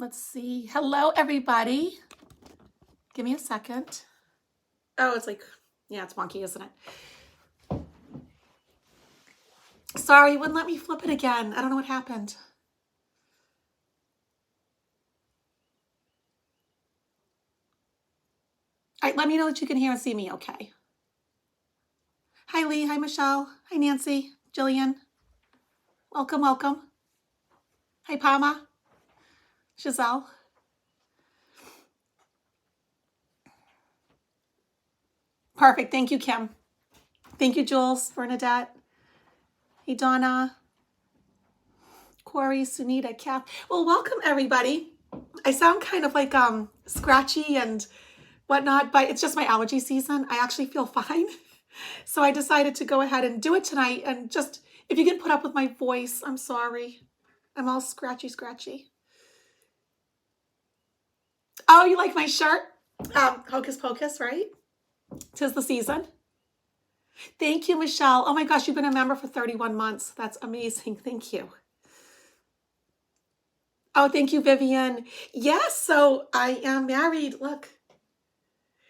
Let's see. Hello, everybody. Give me a second. Oh, it's like, yeah, it's wonky, isn't it? Sorry, it wouldn't let me flip it again. I don't know what happened. All right, let me know that you can hear and see me okay. Hi, Lee. Hi, Michelle. Hi, Nancy. Jillian. Welcome, welcome. Hi, Palma. Giselle. Perfect. Thank you, Kim. Thank you, Jules, Bernadette. Hey, Donna. Corey, Sunita, Kath. Well, welcome, everybody. I sound kind of like scratchy and whatnot, but it's just my allergy season. I actually feel fine. So I decided to go ahead and do it tonight. And just, if you can put up with my voice, I'm sorry. I'm all scratchy. Oh, you like my shirt? Hocus Pocus, right? 'Tis the season. Thank you, Michelle. Oh my gosh, you've been a member for 31 months. That's amazing. Thank you. Oh, thank you, Vivian. Yes, so I am married. Look.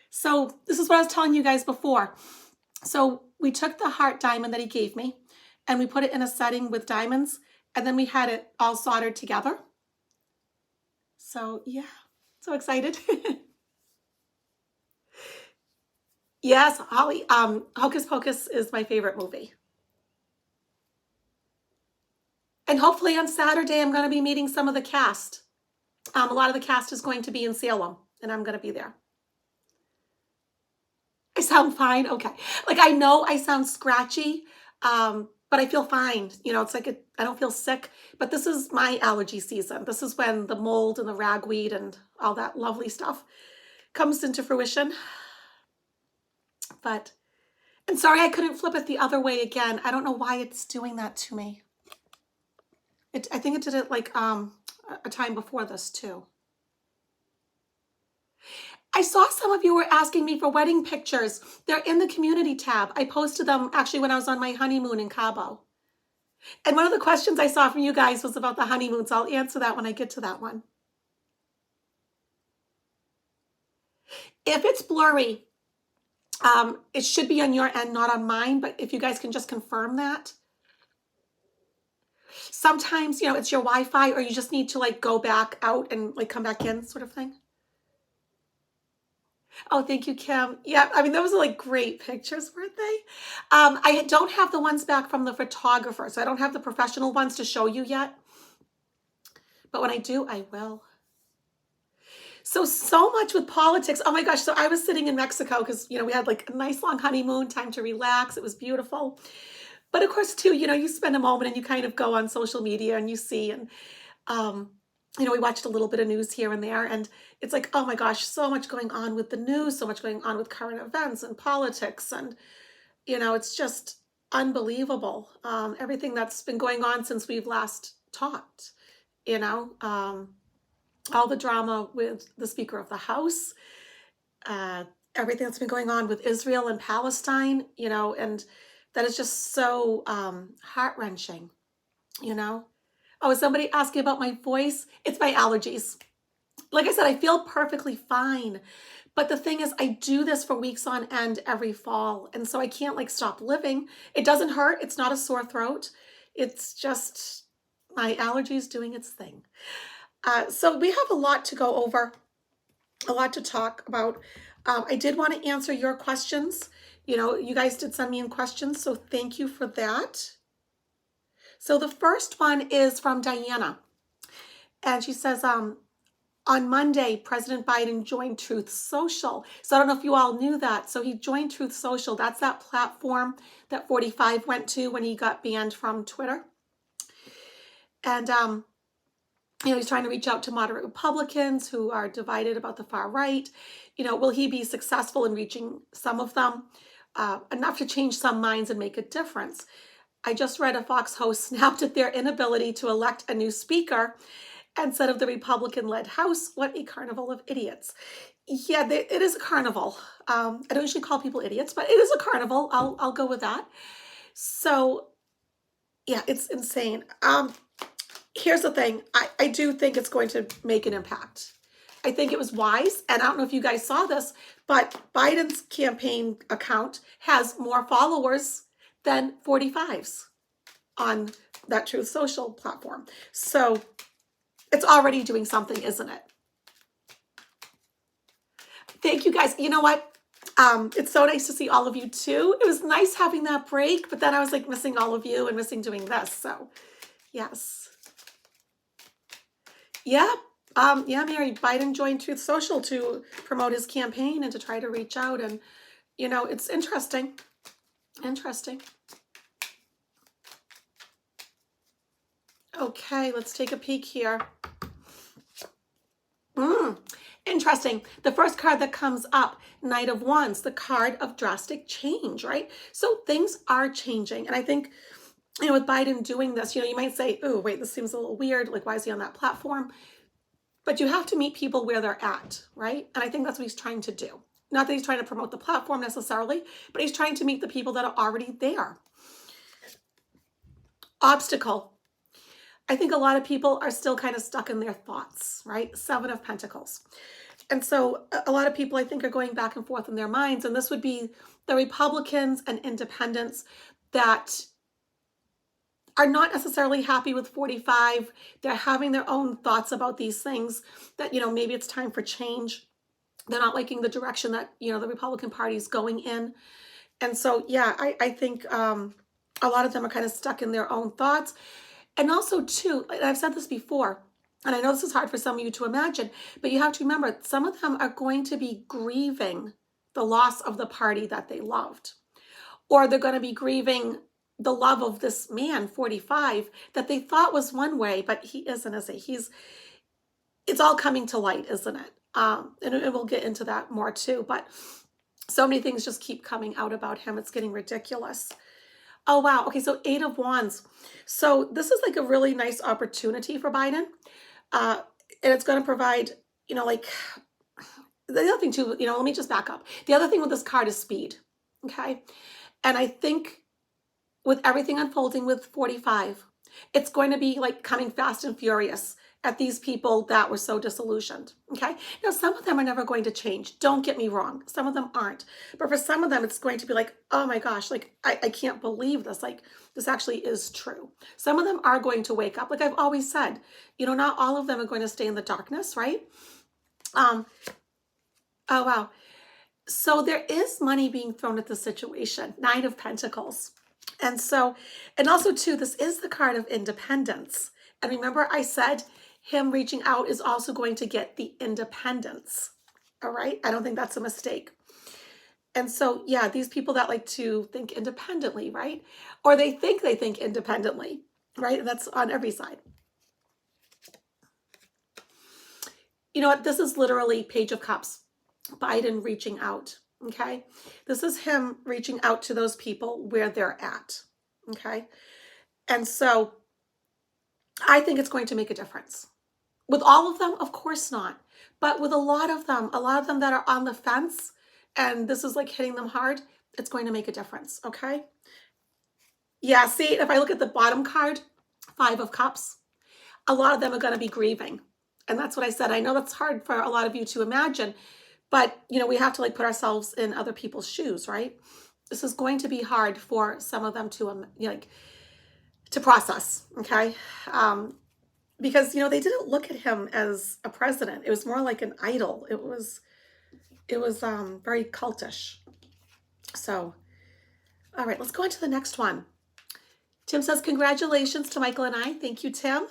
So this is what I was telling you guys before. So we took the heart diamond that he gave me and we put it in a setting with diamonds, and then we had it all soldered together. So yeah, so excited. Yes, Holly, Hocus Pocus is my favorite movie. And hopefully on Saturday, I'm going to be meeting some of the cast. A lot of the cast is going to be in Salem, and I'm going to be there. I sound fine? Okay. Like, I know I sound scratchy, but I feel fine. You know, it's like I don't feel sick, but this is my allergy season. This is when the mold and the ragweed and all that lovely stuff comes into fruition. But, and sorry I couldn't flip it the other way again. I don't know why it's doing that to me. I think it did it like a time before this too. I saw some of you were asking me for wedding pictures. They're in the community tab. I posted them actually when I was on my honeymoon in Cabo. And one of the questions I saw from you guys was about the honeymoon, so I'll answer that when I get to that one. If it's blurry, it should be on your end, not on mine, but if you guys can just confirm that. Sometimes, you know, it's your Wi-Fi, or you just need to like go back out and like come back in sort of thing. Oh, thank you, Kim. Yeah, I mean, those are like great pictures, weren't they? I don't have the ones back from the photographer, so I don't have the professional ones to show you yet. But when I do, I will. So much with politics. Oh my gosh. So I was sitting in Mexico because, you know, we had like a nice long honeymoon, time to relax. It was beautiful. But of course, too, you know, you spend a moment and you kind of go on social media and you see, and, you know, we watched a little bit of news here and there, and it's like, oh my gosh, so much going on with the news, so much going on with current events and politics. And, you know, it's just unbelievable. Everything that's been going on since we've last talked, you know, all the drama with the Speaker of the House, everything that's been going on with Israel and Palestine, you know, and that is just so heart-wrenching, you know. Oh, is somebody asking about my voice? It's my allergies. Like I said, I feel perfectly fine. But the thing is, I do this for weeks on end every fall. And so I can't like stop living. It doesn't hurt. It's not a sore throat. It's just my allergies doing its thing. So we have a lot to go over, a lot to talk about. I did want to answer your questions. You know, you guys did send me in questions, so thank you for that. So the first one is from Diana. And she says, on Monday, President Biden joined Truth Social. So I don't know if you all knew that. So he joined Truth Social. That's that platform that 45 went to when he got banned from Twitter. And, you know, he's trying to reach out to moderate Republicans who are divided about the far right. You know, will he be successful in reaching some of them? Enough to change some minds and make a difference. I just read a Fox host snapped at their inability to elect a new speaker and said of the Republican-led House, what a carnival of idiots. Yeah, it is a carnival. I don't usually call people idiots, but it is a carnival. I'll go with that. So, yeah, it's insane. here's the thing. I do think it's going to make an impact. I think it was wise. And I don't know if you guys saw this, but Biden's campaign account has more followers than 45's on that Truth Social platform. So it's already doing something, isn't it? Thank you guys. You know what? It's so nice to see all of you too. It was nice having that break, but then I was like missing all of you and missing doing this. So yes. Yeah. Yeah, Mary, Biden joined Truth Social to promote his campaign and to try to reach out. And, you know, it's interesting. Interesting. Okay, let's take a peek here. Interesting. The first card that comes up, Knight of Wands, the card of drastic change, right? So things are changing. And I think, you know, with Biden doing this, you know, you might say, oh, wait, this seems a little weird. Like, why is he on that platform? But you have to meet people where they're at, right? And I think that's what he's trying to do. Not that he's trying to promote the platform necessarily, but he's trying to meet the people that are already there. Obstacle. I think a lot of people are still kind of stuck in their thoughts, right? 7 of Pentacles. And so a lot of people, I think, are going back and forth in their minds. And this would be the Republicans and independents that are not necessarily happy with 45. They're having their own thoughts about these things that, you know, maybe it's time for change. They're not liking the direction that, you know, the Republican Party is going in. And so, yeah, I think a lot of them are kind of stuck in their own thoughts. And also, too, and I've said this before, and I know this is hard for some of you to imagine, but you have to remember, some of them are going to be grieving the loss of the party that they loved. Or they're going to be grieving the love of this man, 45, that they thought was one way, but he isn't, is he? It's all coming to light, isn't it? And we'll get into that more too, but so many things just keep coming out about him. It's getting ridiculous. Oh, wow. Okay, so 8 of Wands. So this is like a really nice opportunity for Biden. And it's going to provide, you know, like, the other thing too, you know, let me just back up. The other thing with this card is speed, okay? And I think with everything unfolding with 45, it's going to be like coming fast and furious at these people that were so disillusioned, okay? Now, some of them are never going to change. Don't get me wrong. Some of them aren't. But for some of them, it's going to be like, oh my gosh, like, I can't believe this. Like, this actually is true. Some of them are going to wake up. Like I've always said, you know, not all of them are going to stay in the darkness, right? Oh, wow. So there is money being thrown at the situation. 9 of Pentacles. And so, and also too, this is the card of independence. And remember I said him reaching out is also going to get the independence. All right. I don't think that's a mistake. And so, yeah, these people that like to think independently, right? Or they think independently, right? And that's on every side. You know what? This is literally Page of Cups. Biden reaching out, okay? This is him reaching out to those people where they're at, okay? And so I think it's going to make a difference. With all of them, of course not. But with a lot of them that are on the fence, and this is like hitting them hard, it's going to make a difference, okay? Yeah, see, if I look at the bottom card, 5 of Cups, a lot of them are going to be grieving. And that's what I said. I know that's hard for a lot of you to imagine, but, you know, we have to like put ourselves in other people's shoes, right? This is going to be hard for some of them to, you know, like, to process, okay? Because, you know, they didn't look at him as a president. It was more like an idol. It was very cultish. So, all right, let's go on to the next one. Tim says, congratulations to Michael and I. Thank you, Tim.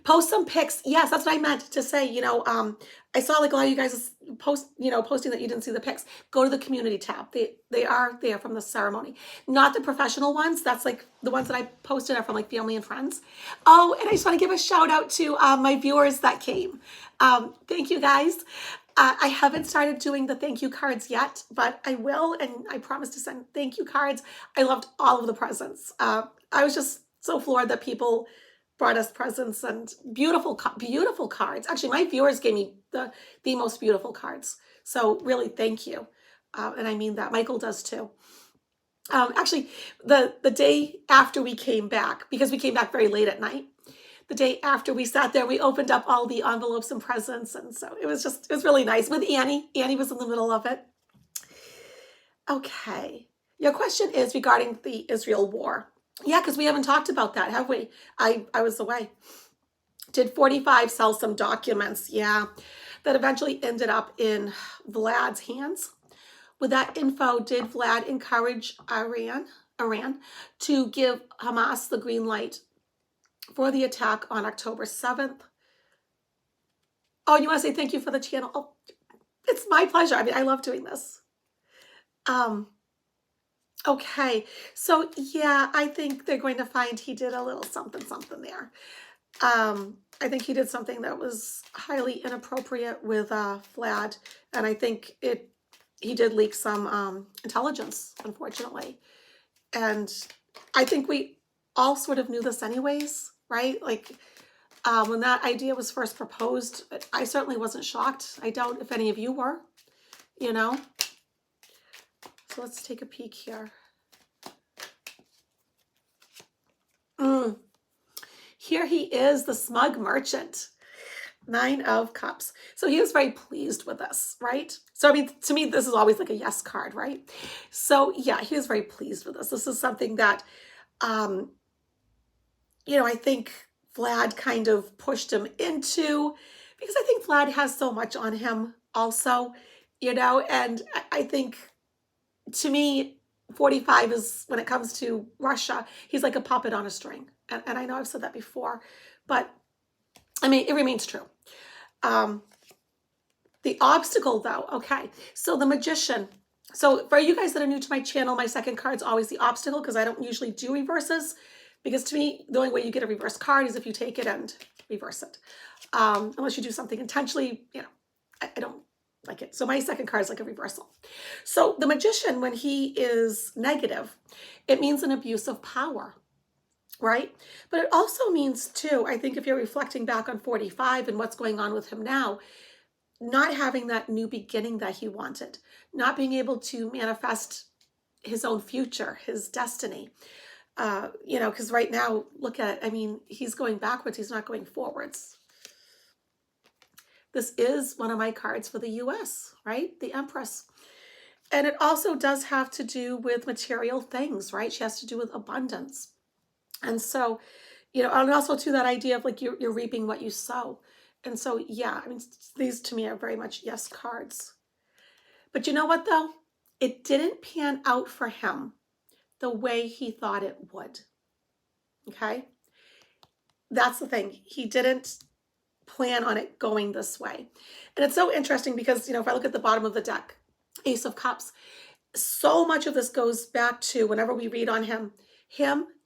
Post some pics. Yes, that's what I meant to say. You know, I saw like a lot of you guys posting that you didn't see the pics. Go to the community tab. They are there from the ceremony. Not the professional ones. That's like the ones that I posted are from like family and friends. Oh, and I just want to give a shout out to my viewers that came. Thank you guys. I haven't started doing the thank you cards yet, but I will, and I promise to send thank you cards. I loved all of the presents. I was just so floored that people brought us presents and beautiful cards. Actually, my viewers gave me the most beautiful cards. So really, thank you. And I mean that. Michael does too. Actually, the day after we came back, because we came back very late at night, the day after we sat there, we opened up all the envelopes and presents. And so it was really nice with Annie. Annie was in the middle of it. Okay. Your question is regarding the Israel war. Yeah, because we haven't talked about that, have we? I was away. Did 45 sell some documents? Yeah, that eventually ended up in Vlad's hands. With that info, did Vlad encourage Iran to give Hamas the green light for the attack on October 7th? Oh, you want to say thank you for the channel? Oh, it's my pleasure. I mean, I love doing this. Um, okay, so yeah, I think they're going to find he did a little something there. I think he did something that was highly inappropriate with Vlad, and I think he did leak some intelligence, unfortunately. And I think we all sort of knew this anyways, right? Like when that idea was first proposed, I certainly wasn't shocked. I doubt if any of you were, you know? So let's take a peek here. Here he is, the smug merchant. 9 of Cups. So he was very pleased with this, right? So I mean, to me, this is always like a yes card, right? So yeah, he was very pleased with this. This is something that, I think Vlad kind of pushed him into, because I think Vlad has so much on him also, and I think, to me, 45 is, when it comes to Russia, he's like a puppet on a string. And I know I've said that before, but I mean, it remains true. The obstacle, though, okay. So the Magician. So for you guys that are new to my channel, my second card's always the obstacle, because I don't usually do reverses, because to me, the only way you get a reverse card is if you take it and reverse it. Unless you do something intentionally, I don't like it. So my second card is like a reversal. So the Magician, when he is negative, it means an abuse of power, right? But it also means, too, I think if you're reflecting back on 45 and what's going on with him now, not having that new beginning that he wanted, not being able to manifest his own future, his destiny. Because right now, look at it. I mean, he's going backwards. He's not going forwards. This is one of my cards for the US, right? The Empress. And it also does have to do with material things, right? She has to do with abundance. And so, and also to that idea of like you're reaping what you sow. And so, yeah, I mean, these to me are very much yes cards. But you know what, though? It didn't pan out for him the way he thought it would. Okay? That's the thing. He didn't plan on it going this way. And it's so interesting because, if I look at the bottom of the deck, Ace of Cups, so much of this goes back to whenever we read on him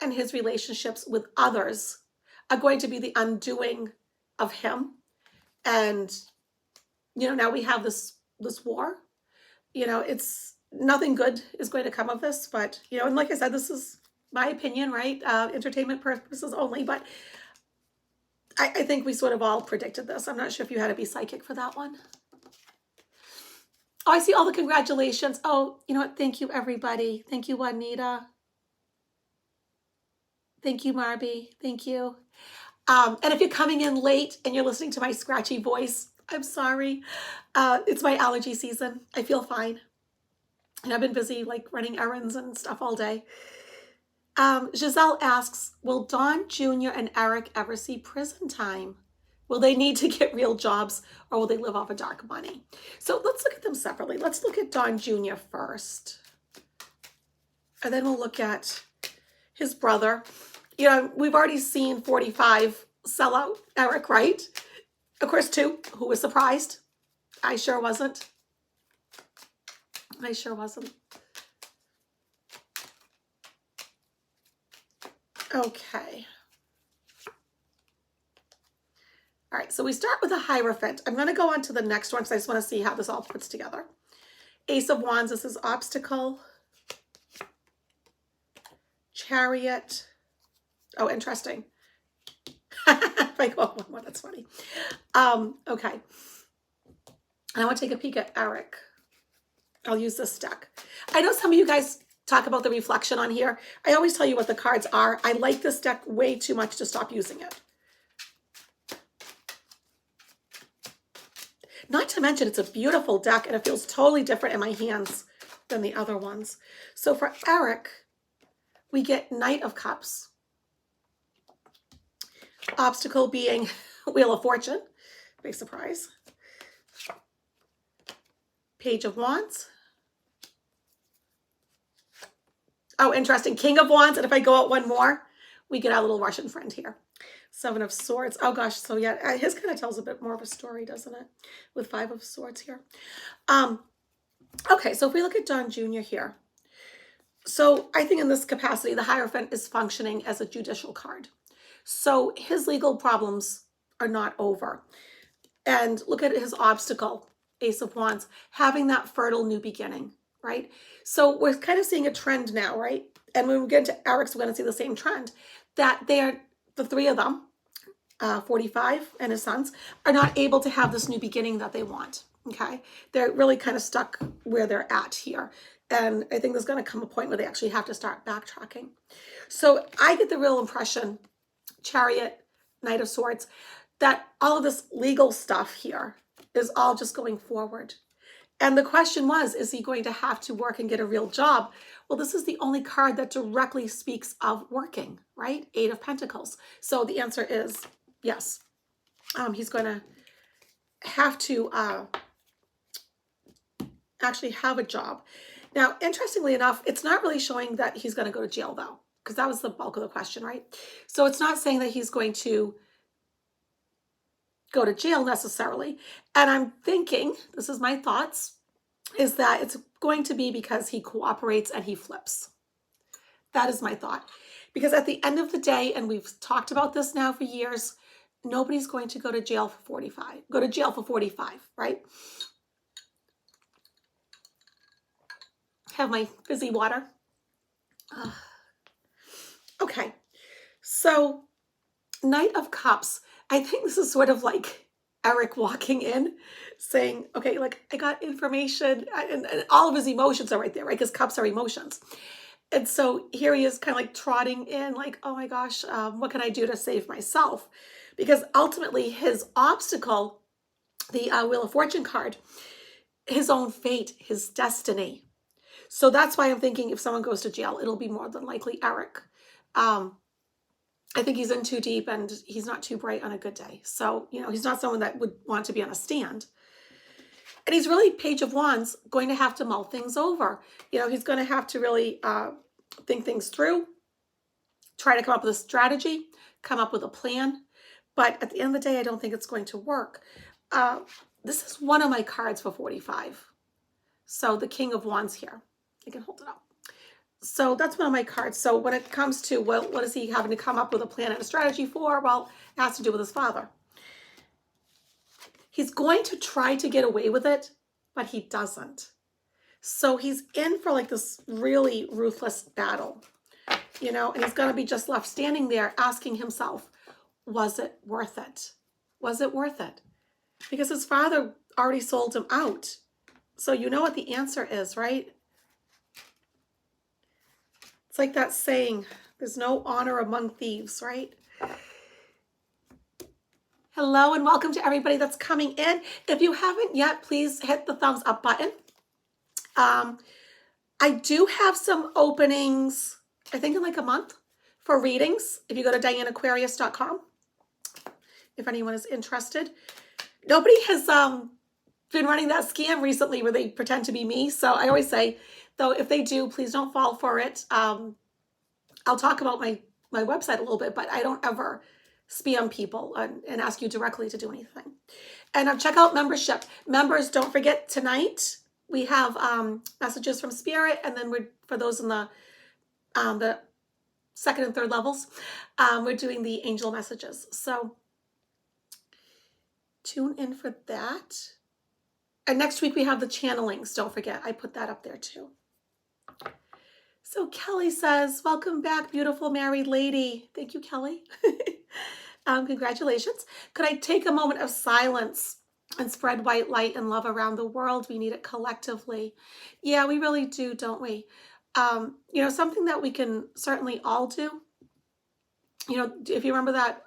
and his relationships with others are going to be the undoing of him. And, now we have this war. It's nothing good is going to come of this. But, and like I said, this is my opinion, right? Entertainment purposes only. But I think we sort of all predicted this. I'm not sure if you had to be psychic for that one. Oh, I see all the congratulations. Oh, you know what? Thank you, everybody. Thank you, Juanita. Thank you, Marby. Thank you. And if you're coming in late and you're listening to my scratchy voice, I'm sorry. It's my allergy season. I feel fine. And I've been busy like running errands and stuff all day. Giselle asks, will Don Jr. and Eric ever see prison time? Will they need to get real jobs, or will they live off of dark money? So let's look at them separately. Let's look at Don Jr. first. And then we'll look at his brother. We've already seen 45 sell out Eric, right? Of course, 2, who was surprised. I sure wasn't. Okay. All right, so we start with a Hierophant. I'm going to go on to the next one because I just want to see how this all puts together. Ace of Wands, this is Obstacle. Chariot. Oh, interesting. If I go up one more, that's funny. Okay. And I want to take a peek at Eric. I'll use this deck. I know some of you guys talk about the reflection on here. I always tell you what the cards are. I like this deck way too much to stop using it. Not to mention, it's a beautiful deck and it feels totally different in my hands than the other ones. So for Eric, we get Knight of Cups. Obstacle being Wheel of Fortune. Big surprise. Page of Wands. Oh, interesting. King of Wands. And if I go out one more, we get our little Russian friend here. Seven of Swords. Oh gosh. So yeah, his kind of tells a bit more of a story, doesn't it? With Five of Swords here. Okay. So if we look at Don Jr. here. So I think in this capacity, the Hierophant is functioning as a judicial card. So his legal problems are not over. And look at his obstacle, Ace of Wands, having that fertile new beginning, right? So we're kind of seeing a trend now, right? And when we get into Eric's, we're going to see the same trend, that the three of them, 45 and his sons, are not able to have this new beginning that they want, okay? They're really kind of stuck where they're at here. And I think there's going to come a point where they actually have to start backtracking. So I get the real impression, Chariot, Knight of Swords, that all of this legal stuff here is all just going forward. And the question was, is he going to have to work and get a real job? Well, this is the only card that directly speaks of working, right? Eight of Pentacles. So the answer is yes. He's going to have to actually have a job. Now, interestingly enough, it's not really showing that he's going to go to jail, though, because that was the bulk of the question, right? So it's not saying that he's going to go to jail necessarily. And I'm thinking, this is my thoughts, is that it's going to be because he cooperates and he flips. That is my thought. Because at the end of the day, and we've talked about this now for years, nobody's going to go to jail for 45, right? Have my fizzy water. Okay. So Knight of Cups, I think this is sort of like Eric walking in saying, okay, like I got information, and all of his emotions are right there, right? Because cups are emotions. And so here he is kind of like trotting in like, oh my gosh, what can I do to save myself? Because ultimately his obstacle, the Wheel of Fortune card, his own fate, his destiny. So that's why I'm thinking if someone goes to jail, it'll be more than likely Eric. I think he's in too deep and he's not too bright on a good day. So, he's not someone that would want to be on a stand. And he's really, Page of Wands, going to have to mull things over. He's going to have to really think things through, try to come up with a strategy, come up with a plan. But at the end of the day, I don't think it's going to work. This is one of my cards for 45. So the King of Wands here. I can hold it up. So that's one of my cards. So when it comes to what is he having to come up with a plan and a strategy for? Well, it has to do with his father. He's going to try to get away with it, but he doesn't. So he's in for like this really ruthless battle, and he's going to be just left standing there asking himself, was it worth it? Was it worth it? Because his father already sold him out. So you know what the answer is, right? It's like that saying, there's no honor among thieves, right? Hello and welcome to everybody that's coming in. If you haven't yet, please hit the thumbs up button. I do have some openings, I think in like a month, for readings. If you go to dianeaquarius.com, if anyone is interested. Nobody has been running that scam recently where they pretend to be me. So I always say, though, if they do, please don't fall for it. I'll talk about my website a little bit, but I don't ever spam people and ask you directly to do anything. And check out membership. Members, don't forget, tonight we have messages from Spirit, and then for those in the second and third levels, we're doing the angel messages. So tune in for that. And next week we have the channelings. Don't forget, I put that up there too. So Kelly says, welcome back, beautiful married lady. Thank you, Kelly. Congratulations. Could I take a moment of silence and spread white light and love around the world? We need it collectively. Yeah, we really do, don't we? Something that we can certainly all do, if you remember that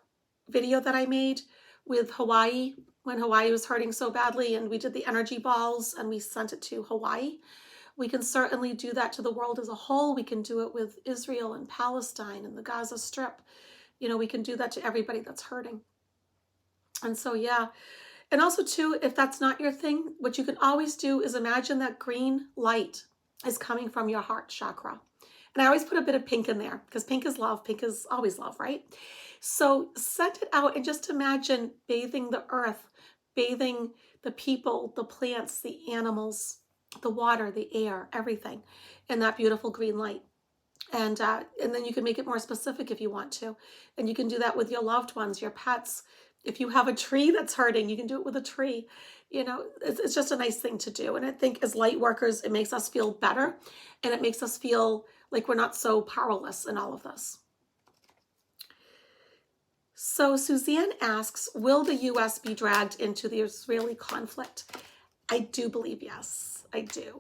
video that I made with Hawaii, when Hawaii was hurting so badly, and we did the energy balls and we sent it to Hawaii. We can certainly do that to the world as a whole. We can do it with Israel and Palestine and the Gaza Strip. We can do that to everybody that's hurting. And so, yeah. And also, too, if that's not your thing, what you can always do is imagine that green light is coming from your heart chakra. And I always put a bit of pink in there because pink is love. Pink is always love, right? So send it out and just imagine bathing the earth, bathing the people, the plants, the animals, the water, the air, everything in that beautiful green light. And then you can make it more specific if you want to. And you can do that with your loved ones, your pets. If you have a tree that's hurting, you can do it with a tree. It's just a nice thing to do. And I think as light workers, it makes us feel better. And it makes us feel like we're not so powerless in all of this. So Suzanne asks, will the U.S. be dragged into the Israeli conflict? I do believe yes, I do.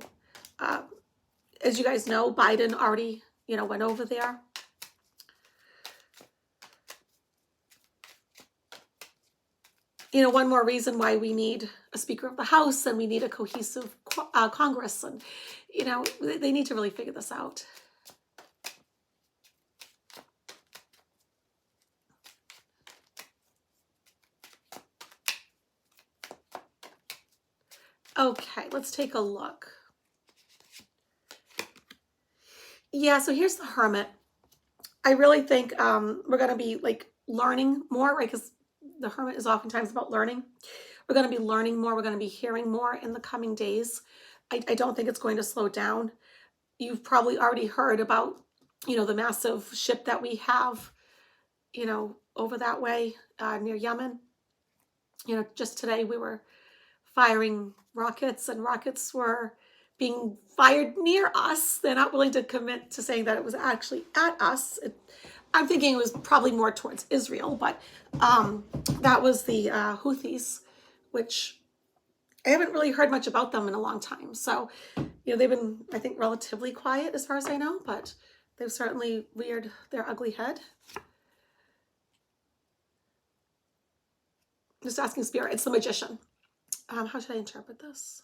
As you guys know, Biden already, went over there. One more reason why we need a Speaker of the House and we need a cohesive Congress. And, they need to really figure this out. Okay, let's take a look. Yeah, so here's the Hermit. I really think we're going to be learning more, right? Because the Hermit is oftentimes about learning. We're going to be learning more. We're going to be hearing more in the coming days. I don't think it's going to slow down. You've probably already heard about, the massive ship that we have, over that way near Yemen. Just today we were firing rockets, and rockets were being fired near us. They're not willing to commit to saying that it was actually at us. I'm thinking it was probably more towards Israel, but that was the Houthis, which I haven't really heard much about them in a long time. So, they've been, I think, relatively quiet as far as I know, but they've certainly reared their ugly head. Just asking Spirit, it's the Magician. How should I interpret this?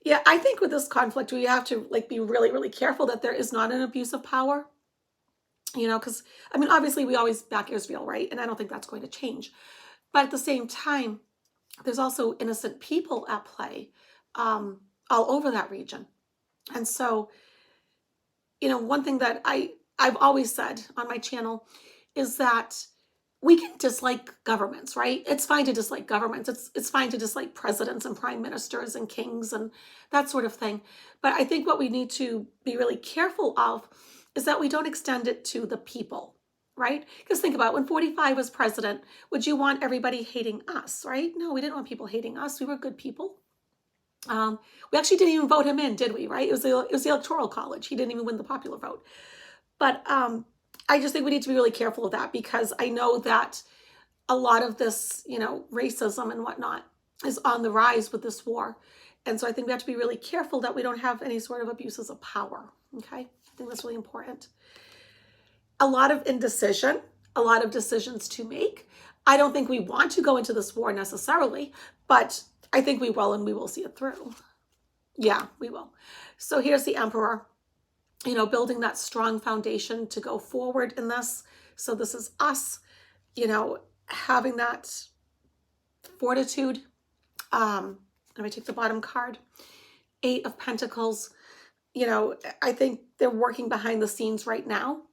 Yeah, I think with this conflict, we have to be really, really careful that there is not an abuse of power. Because, obviously we always back Israel, right? And I don't think that's going to change. But at the same time, there's also innocent people at play all over that region. And so, one thing that I've always said on my channel is that we can dislike governments, right? It's fine to dislike governments. It's fine to dislike presidents and prime ministers and kings and that sort of thing. But I think what we need to be really careful of is that we don't extend it to the people, right? Because think about it, when 45 was president, would you want everybody hating us, right? No, we didn't want people hating us. We were good people. We actually didn't even vote him in, did we, right? It was the Electoral College. He didn't even win the popular vote. But I just think we need to be really careful of that, because I know that a lot of this, racism and whatnot is on the rise with this war. And so I think we have to be really careful that we don't have any sort of abuses of power, okay? I think that's really important. A lot of indecision, a lot of decisions to make. I don't think we want to go into this war necessarily, but I think we will, and we will see it through. Yeah, we will. So here's the Emperor, building that strong foundation to go forward in this. So this is us, having that fortitude. Let me take the bottom card. 8 of Pentacles. I think they're working behind the scenes right now.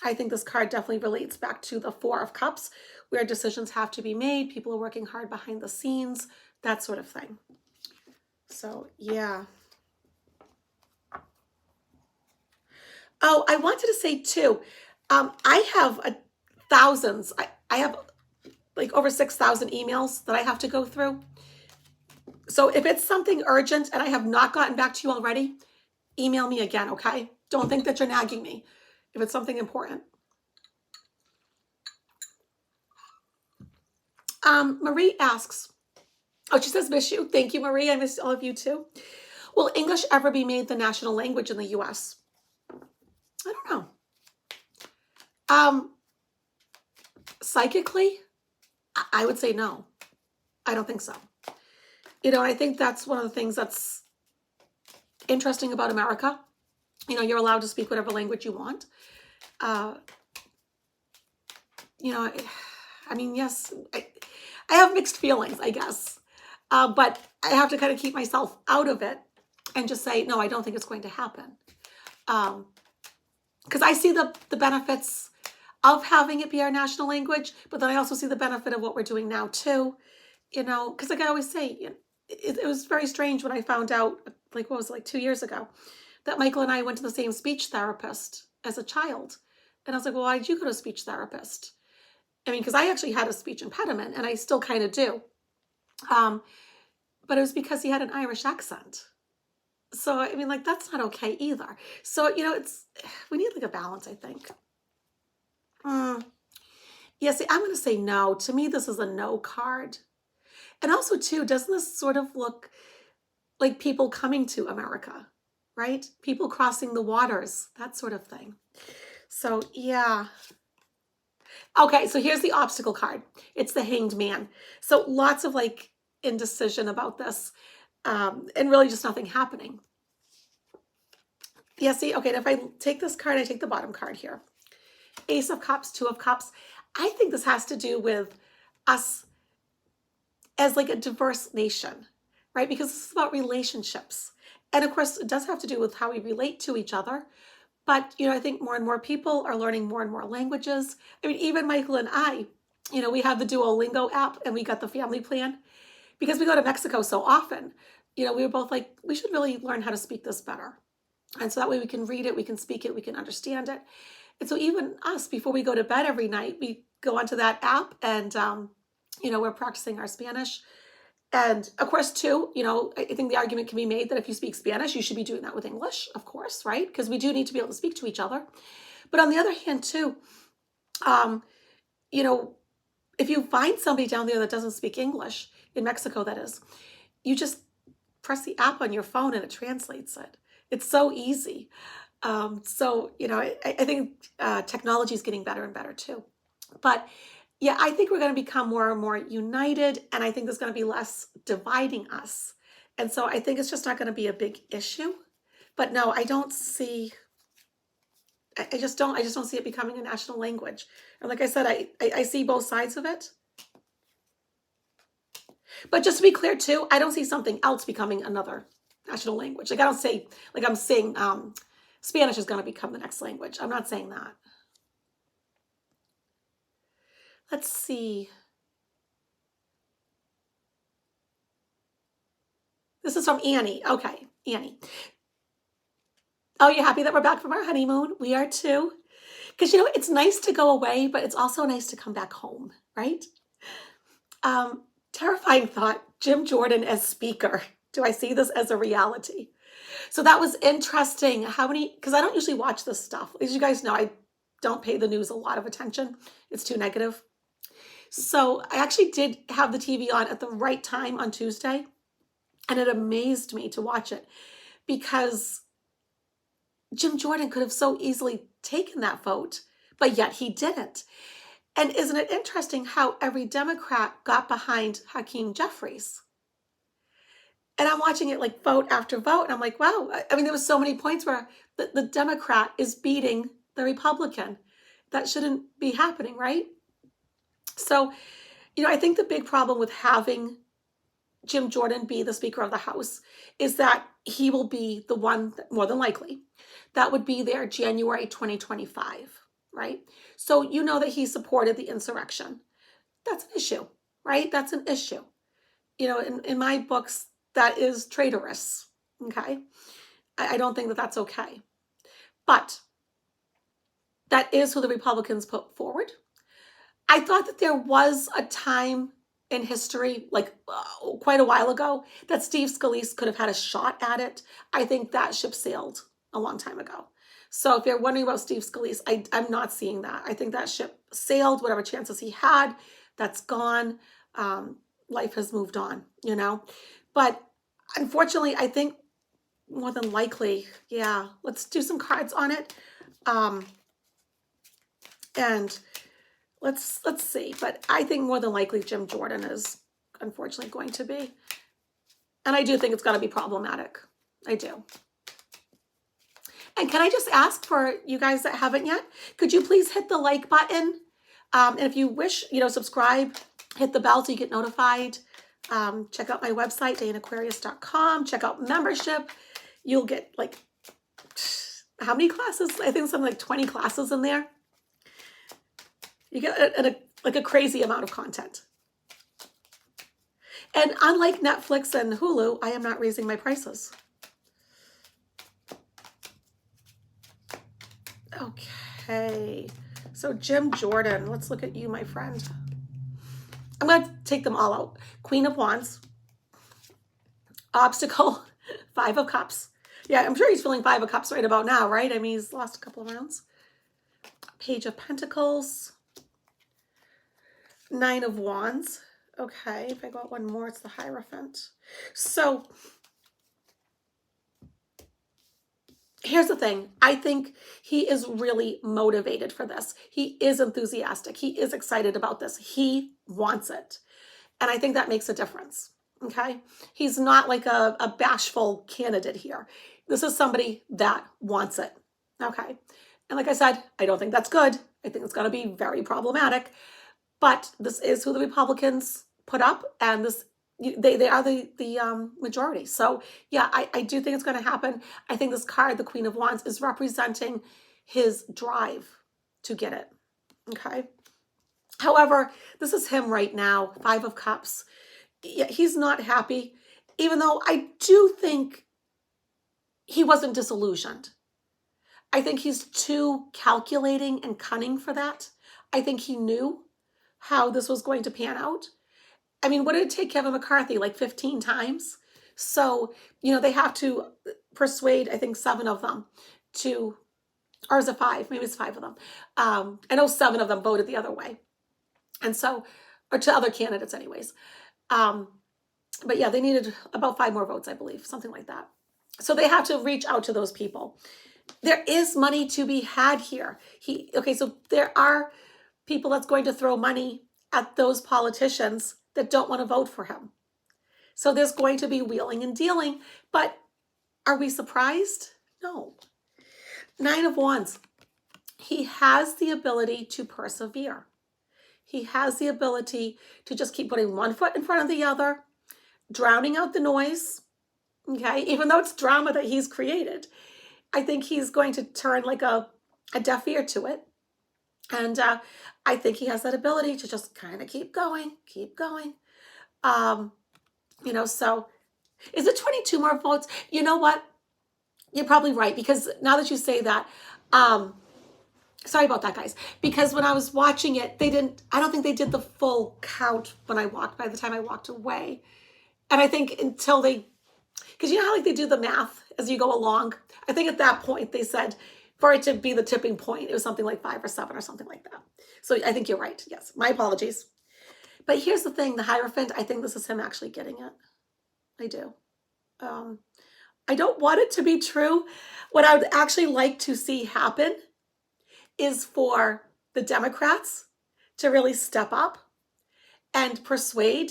I think this card definitely relates back to the 4 of Cups, where decisions have to be made. People are working hard behind the scenes, that sort of thing. So, yeah. Oh, I wanted to say too, I have thousands. I have over 6,000 emails that I have to go through. So if it's something urgent and I have not gotten back to you already, email me again, okay? Don't think that you're nagging me if it's something important. Marie asks, Oh, she says, miss you. Thank you, Marie. I miss all of you too. Will English ever be made the national language in the US? I don't know. Psychically, I would say no. I don't think so. I think that's one of the things that's interesting about America. You're allowed to speak whatever language you want. Uh, yes, I have mixed feelings, I guess. But I have to kind of keep myself out of it and just say, no, I don't think it's going to happen. Because I see the benefits of having it be our national language, but then I also see the benefit of what we're doing now too. Because like I always say, it was very strange when I found out, like, what was it, like 2 years ago, that Michael and I went to the same speech therapist as a child. And I was like, well, why did you go to a speech therapist? Because I actually had a speech impediment, and I still kind of do. But it was because he had an Irish accent. So, that's not okay either. So, we need like a balance, I think. Yeah, see, I'm going to say no. To me, this is a no card. And also, too, doesn't this sort of look like people coming to America, right? People crossing the waters, that sort of thing. So, yeah. Okay, so here's the obstacle card. It's the Hanged Man. So lots of like indecision about this, and really just nothing happening. Yeah, see, okay, if I take this card, I take the bottom card here. Ace of Cups, Two of Cups. I think this has to do with us as like a diverse nation, right? Because this is about relationships. And of course, it does have to do with how we relate to each other. But, I think more and more people are learning more and more languages. Even Michael and I, we have the Duolingo app and we got the family plan because we go to Mexico so often. We were both like, we should really learn how to speak this better. And so that way we can read it, we can speak it, we can understand it. And so even us, before we go to bed every night, we go onto that app and, we're practicing our Spanish. And of course, too, I think the argument can be made that if you speak Spanish, you should be doing that with English, of course, right? Because we do need to be able to speak to each other. But on the other hand, too, if you find somebody down there that doesn't speak English, in Mexico, that is, you just press the app on your phone and it translates it. It's so easy. I think technology is getting better and better, too. But yeah, I think we're going to become more and more united, and I think there's going to be less dividing us. And so I think it's just not going to be a big issue. But no, I don't see, I just don't see it becoming a national language. And like I said, I see both sides of it. But just to be clear too, I don't see something else becoming another national language. Like I don't say, like I'm saying Spanish is going to become the next language. I'm not saying that. Let's see. This is from Annie. Okay, Annie. Oh, you're happy that we're back from our honeymoon? We are too. Because, it's nice to go away, but it's also nice to come back home, right? Terrifying thought, Jim Jordan as speaker. Do I see this as a reality? So that was interesting. Because I don't usually watch this stuff. As you guys know, I don't pay the news a lot of attention. It's too negative. So I actually did have the TV on at the right time on Tuesday, and it amazed me to watch it because Jim Jordan could have so easily taken that vote, but yet he didn't. And isn't it interesting how every Democrat got behind Hakeem Jeffries? And I'm watching it like vote after vote, and I'm like, wow. There was so many points where the Democrat is beating the Republican. That shouldn't be happening, right? So, I think the big problem with having Jim Jordan be the Speaker of the House is that he will be the one, more than likely, that would be there January 2025, right? So that he supported the insurrection. That's an issue, right? That's an issue. In my books, that is traitorous, okay? I don't think that that's okay. But that is who the Republicans put forward. I thought that there was a time in history, like quite a while ago, that Steve Scalise could have had a shot at it. I think that ship sailed a long time ago. So if you're wondering about Steve Scalise, I'm not seeing that. I think that ship sailed. Whatever chances he had, that's gone. life has moved on, But unfortunately, I think more than likely, yeah, let's do some cards on it. Um, and let's see. But I think more than likely Jim Jordan is unfortunately going to be. And I do think it's going to be problematic. I do. And can I just ask for you guys that haven't yet, could you please hit the like button? And if you wish, subscribe, hit the bell so you get notified. Check out my website, dayainaquarius.com. Check out membership. You'll get like, how many classes? I think something like 20 classes in there. You get a crazy amount of content. And unlike Netflix and Hulu, I am not raising my prices. Okay, so Jim Jordan, let's look at you, my friend. I'm going to take them all out. Queen of Wands, Obstacle, Five of Cups. Yeah, I'm sure he's feeling Five of Cups right about now, right? I mean, he's lost a couple of rounds. Page of Pentacles, Nine of Wands. Okay, if I got one more, it's the Hierophant. So here's the thing. I think he is really motivated for this. He is enthusiastic. He is excited about this. He wants it. And I think that makes a difference. Okay. He's not like a bashful candidate here. This is somebody that wants it. Okay. And like I said, I don't think that's good. I think it's going to be very problematic. But this is who the Republicans put up, and they are the majority. So yeah, I do think it's going to happen. I think this card, the Queen of Wands, is representing his drive to get it. Okay. However, this is him right now, Five of Cups. Yeah, he's not happy, even though I do think he wasn't disillusioned. I think he's too calculating and cunning for that. I think he knew how this was going to pan out. I mean, what did it take Kevin McCarthy? Like 15 times? So, they have to persuade, I think, 7 of them to, or is it 5? Maybe it's 5 of them. I know 7 of them voted the other way. And so, or to other candidates anyways. But yeah, they needed about 5 more votes, I believe, something like that. So they have to reach out to those people. There is money to be had here. So there are people that's going to throw money at those politicians that don't want to vote for him. So there's going to be wheeling and dealing, but are we surprised? No. Nine of Wands. He has the ability to persevere. He has the ability to just keep putting one foot in front of the other, drowning out the noise, okay? Even though it's drama that he's created, I think he's going to turn like a deaf ear to it. And I think he has that ability to just kind of keep going. So is it 22 more votes? You know what? You're probably right, because now that you say that, sorry about that, guys. Because when I was watching it, I don't think they did the full count by the time I walked away. And I think because you know how like they do the math as you go along? I think at that point they said for it to be the tipping point, it was something like 5 or 7 or something like that. So I think you're right. Yes, my apologies. But here's the thing, the Hierophant, I think this is him actually getting it. I do. I don't want it to be true. What I would actually like to see happen is for the Democrats to really step up and persuade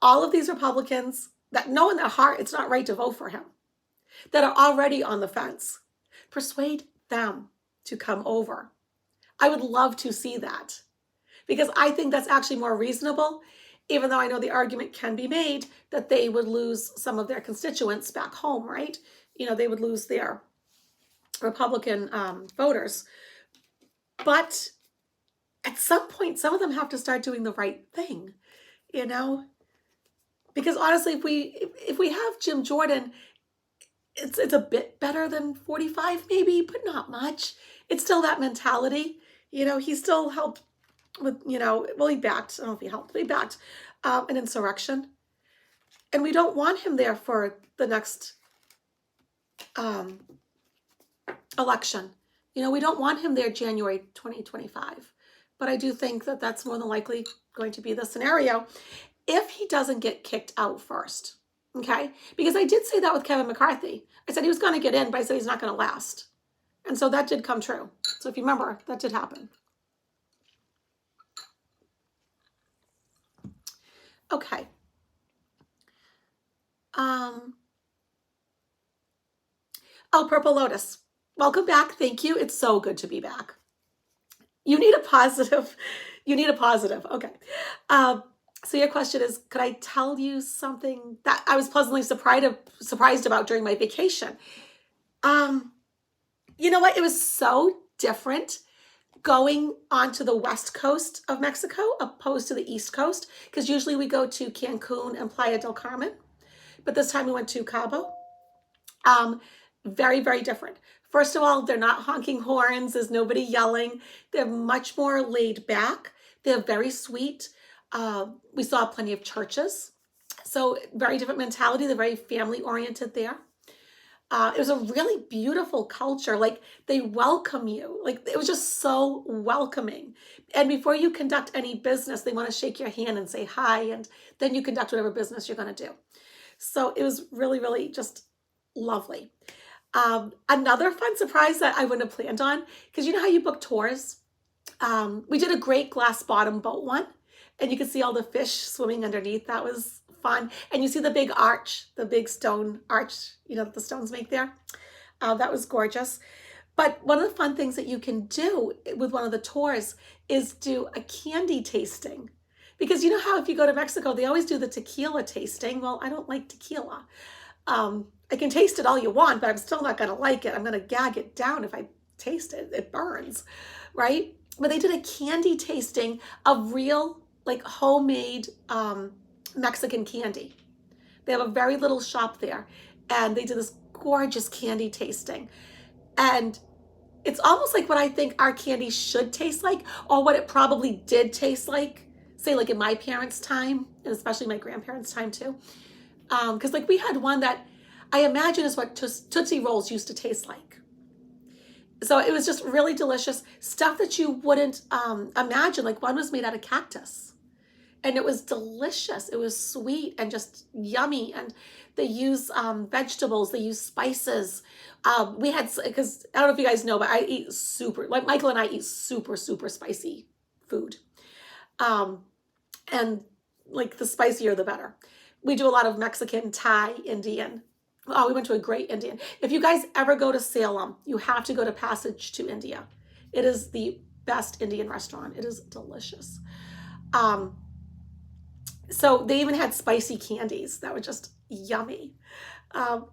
all of these Republicans that know in their heart it's not right to vote for him, that are already on the fence. Persuade them to come over. I would love to see that, because I think that's actually more reasonable, even though I know the argument can be made that they would lose some of their constituents back home, right? They would lose their Republican voters. But at some point, some of them have to start doing the right thing, Because honestly, if we have Jim Jordan, it's a bit better than 45 maybe, but not much. It's still that mentality. He still helped with, he backed, I don't know if he helped, but he backed an insurrection. And we don't want him there for the next election. We don't want him there January 2025. but I do think that that's more than likely going to be the scenario if he doesn't get kicked out first. Okay? Because I did say that with Kevin McCarthy. I said he was going to get in, but I said he's not going to last. And so that did come true. So if you remember, that did happen. Okay. Oh, Purple Lotus. Welcome back. Thank you. It's so good to be back. You need a positive. You need a positive. Okay. So your question is, could I tell you something that I was pleasantly surprised about during my vacation? You know what? It was so different going onto the west coast of Mexico opposed to the east coast, because usually we go to Cancun and Playa del Carmen, but this time we went to Cabo. Very, very different. First of all, they're not honking horns. There's nobody yelling. They're much more laid back. They're very sweet. We saw plenty of churches. So very different mentality. They're very family oriented there. It was a really beautiful culture. Like, they welcome you. Like, it was just so welcoming. And before you conduct any business, they want to shake your hand and say hi, and then you conduct whatever business you're going to do. So it was really, really just lovely. Another fun surprise that I wouldn't have planned on, because you know how you book tours? We did a great glass bottom boat one, and you could see all the fish swimming underneath. That was fun. And you see the big arch, the big stone arch, you know, that the stones make there. That was gorgeous. But one of the fun things that you can do with one of the tours is do a candy tasting. Because you know how if you go to Mexico, they always do the tequila tasting. Well, I don't like tequila. I can taste it all you want, but I'm still not going to like it. I'm going to gag it down if I taste it. It burns, right? But they did a candy tasting of real, like, homemade Mexican candy. They have a very little shop there, and they did this gorgeous candy tasting. And it's almost like what I think our candy should taste like, or what it probably did taste like, say, like in my parents' time, and especially my grandparents' time too. Because like we had one that I imagine is what Tootsie Rolls used to taste like. So it was just really delicious. Stuff that you wouldn't imagine. Like, one was made out of cactus. And it was delicious. It was sweet and just yummy. And they use vegetables. They use spices. We had, because I don't know if you guys know, but I eat super, like Michael and I eat super, super spicy food. And like, the spicier, the better. We do a lot of Mexican, Thai, Indian. Oh, we went to a great Indian. If you guys ever go to Salem, you have to go to Passage to India. It is the best Indian restaurant. It is delicious. So they even had spicy candies that were just yummy.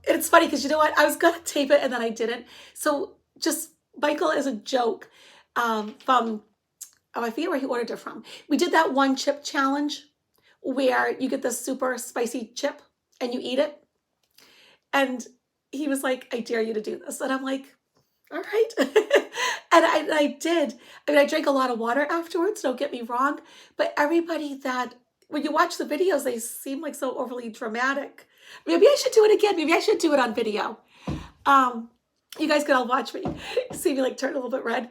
It's funny because you know what? I was going to tape it and then I didn't. So just Michael, as a joke, from, oh, I forget where he ordered it from. We did that one chip challenge where you get this super spicy chip and you eat it. And he was like, I dare you to do this. And I'm like, all right. And I did. I mean, I drank a lot of water afterwards, don't get me wrong. But everybody that, when you watch the videos, they seem like so overly dramatic. Maybe I should do it again. Maybe I should do it on video. You guys can all watch me, see me like turn a little bit red.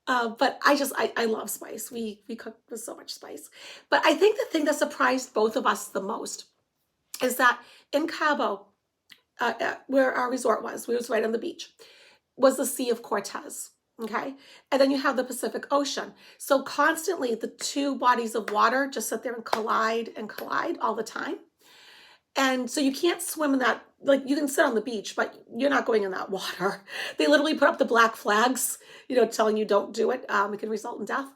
But I love spice. We cook with so much spice. But I think the thing that surprised both of us the most is that in Cabo, where our resort was right on the beach, was the Sea of Cortez. Okay. And then you have the Pacific Ocean. So constantly the two bodies of water just sit there and collide all the time. And so you can't swim in that, like, you can sit on the beach, but you're not going in that water. They literally put up the black flags, you know, telling you don't do it. It can result in death.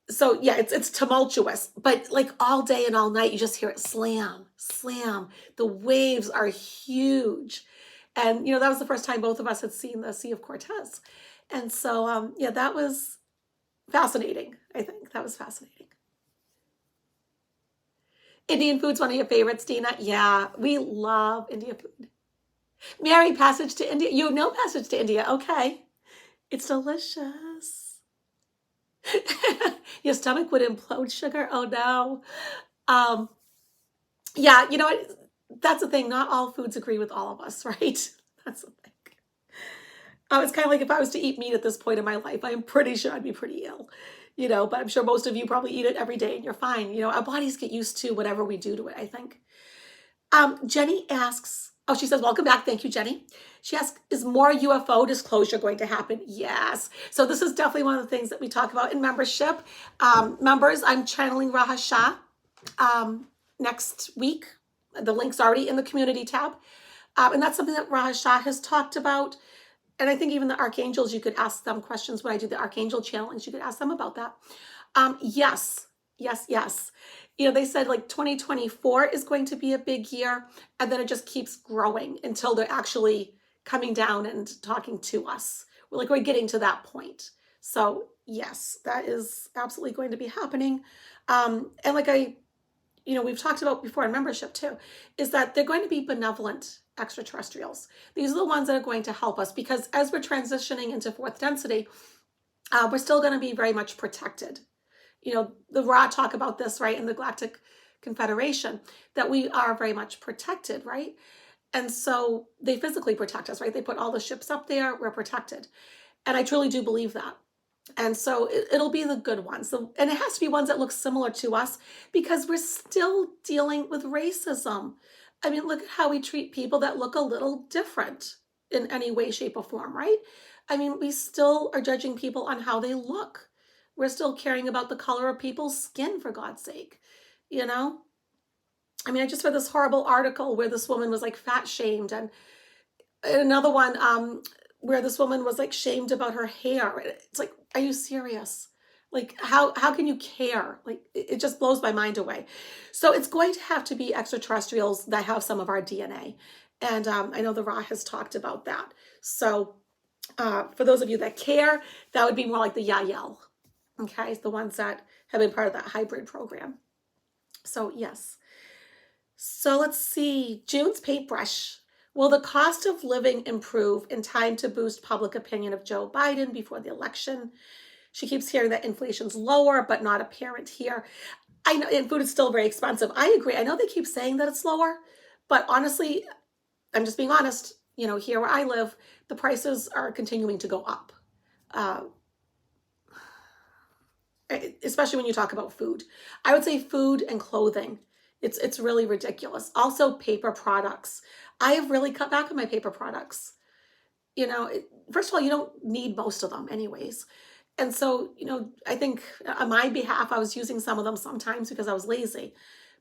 So yeah, it's tumultuous, but like all day and all night, you just hear it slam, slam. The waves are huge. And, you know, that was the first time both of us had seen the Sea of Cortez. And so, yeah, that was fascinating. I think that was fascinating. Indian food's one of your favorites, Dina? Yeah, we love Indian food. Mary, Passage to India. You know Passage to India. Okay. It's delicious. Your stomach would implode, sugar. Oh, no. Yeah, you know what? That's the thing. Not all foods agree with all of us, right? That's the thing. It's kind of like if I was to eat meat at this point in my life, I am pretty sure I'd be pretty ill, but I'm sure most of you probably eat it every day and you're fine. Our bodies get used to whatever we do to it, I think. Jenny asks, oh, she says, welcome back. Thank you, Jenny. She asks, is more UFO disclosure going to happen? Yes. So this is definitely one of the things that we talk about in membership. Members, I'm channeling Raha Shah next week. The link's already in the community tab. And that's something that Raha Shah has talked about. And I think even the archangels, you could ask them questions when I do the archangel challenge. You could ask them about that. Yes. They said like 2024 is going to be a big year, and then it just keeps growing until they're actually coming down and talking to us. We're getting to that point. So yes, that is absolutely going to be happening. And like we've talked about before in membership too, is that they're going to be benevolent extraterrestrials. These are the ones that are going to help us, because as we're transitioning into fourth density, we're still going to be very much protected. The Ra talk about this, right, in the Galactic Confederation, that we are very much protected, right? And so they physically protect us, right? They put all the ships up there, we're protected. And I truly do believe that. And so it'll be the good ones. And it has to be ones that look similar to us, because we're still dealing with racism. I mean, look at how we treat people that look a little different in any way, shape, or form, right? I mean, we still are judging people on how they look. We're still caring about the color of people's skin, for God's sake, I mean, I just read this horrible article where this woman was like fat shamed, and another one where this woman was like shamed about her hair. It's like, are you serious? Like, how can you care? Like, it just blows my mind away. So it's going to have to be extraterrestrials that have some of our DNA. And I know the Ra has talked about that. So for those of you that care, that would be more like the Yael. Okay, the ones that have been part of that hybrid program. So yes. So let's see, June's paintbrush. Will the cost of living improve in time to boost public opinion of Joe Biden before the election? She keeps hearing that inflation's lower, but not apparent here. I know, and food is still very expensive. I agree. I know they keep saying that it's lower, but honestly, I'm just being honest. Here where I live, the prices are continuing to go up. Especially when you talk about food. I would say food and clothing. It's really ridiculous. Also paper products. I have really cut back on my paper products. First of all, you don't need most of them anyways. And so, I think on my behalf, I was using some of them sometimes because I was lazy.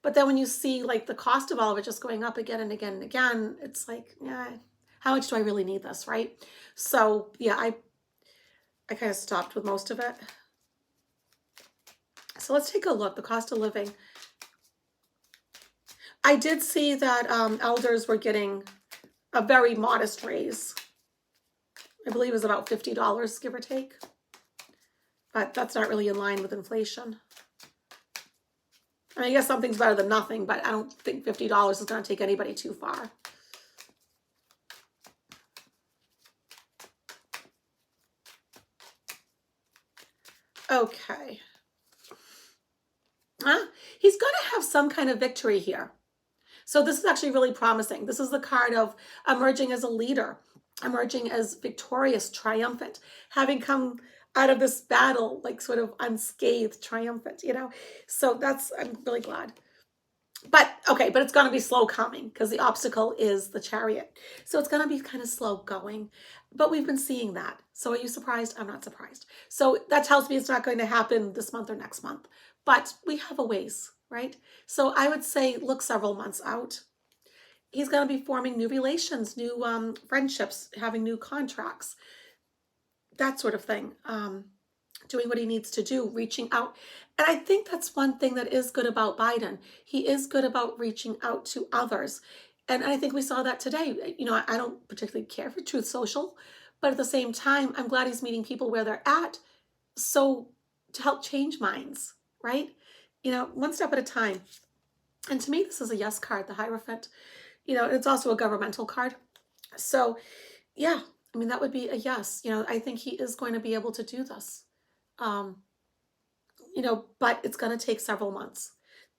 But then when you see like the cost of all of it just going up again and again and again, it's like, yeah, how much do I really need this, right? So yeah, I kind of stopped with most of it. So let's take a look, the cost of living. I did see that elders were getting a very modest raise. I believe it was about $50, give or take. But that's not really in line with inflation. I guess something's better than nothing, but I don't think $50 is going to take anybody too far. Okay. He's going to have some kind of victory here. So this is actually really promising. This is the card of emerging as a leader, emerging as victorious, triumphant, having come out of this battle, like sort of unscathed, triumphant, So I'm really glad. But it's going to be slow coming because the obstacle is the Chariot. So it's going to be kind of slow going, but we've been seeing that. So are you surprised? I'm not surprised. So that tells me it's not going to happen this month or next month, but we have a ways, right? So I would say look several months out. He's going to be forming new relations, new friendships, having new contracts, that sort of thing. Doing what he needs to do, reaching out. And I think that's one thing that is good about Biden. He is good about reaching out to others. And I think we saw that today. I don't particularly care for Truth Social, but at the same time, I'm glad he's meeting people where they're at. So to help change minds, right? One step at a time. And to me, this is a yes card, the Hierophant. It's also a governmental card. So yeah, that would be a yes. I think he is going to be able to do this. But it's going to take several months.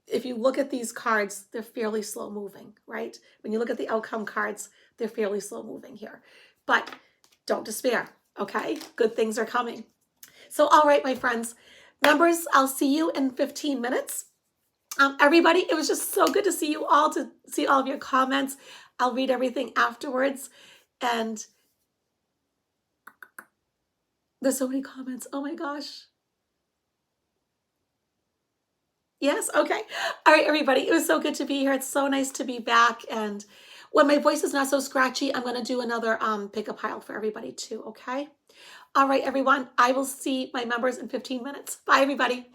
If you look at these cards, they're fairly slow moving, right? When you look at the outcome cards, they're fairly slow moving here. But don't despair, okay? Good things are coming. So, all right, my friends, members, I'll see you in 15 minutes. Everybody, it was just so good to see you all, to see all of your comments. I'll read everything afterwards. And there's so many comments. Oh my gosh. Yes, okay. All right, everybody. It was so good to be here. It's so nice to be back. And when my voice is not so scratchy, I'm going to do another pick a pile for everybody too, okay? All right, everyone. I will see my members in 15 minutes. Bye, everybody.